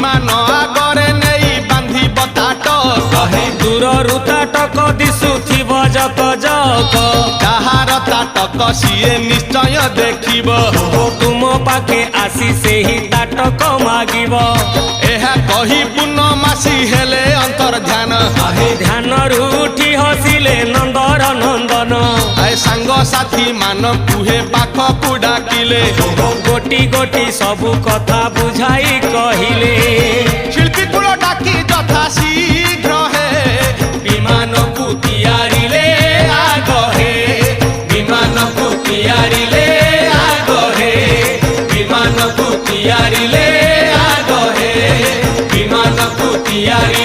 विमान आगरे नहीं बांधिब ताटक कहे दूररू ताटक दिशुथिब जक जक कहार ताटक सीए निश्चय देखिब तुम पाखे आसी से ही ताटक मागिब एहा कही पूर्णमासी हेले अंतर ध्यान ध्यान उठी हसिले नंदर नंदन सांग साथी मान कुहे पाख को डाकिले गोटी गोटी सबु कथा बुझाई कहिले शिल्पी कुल डाकी यथा शीघ्र हे विमान को तैयारिले आग हे विमान को तैयारिले आग हे विमान को तैयारिले आग हे विमान को तैयारी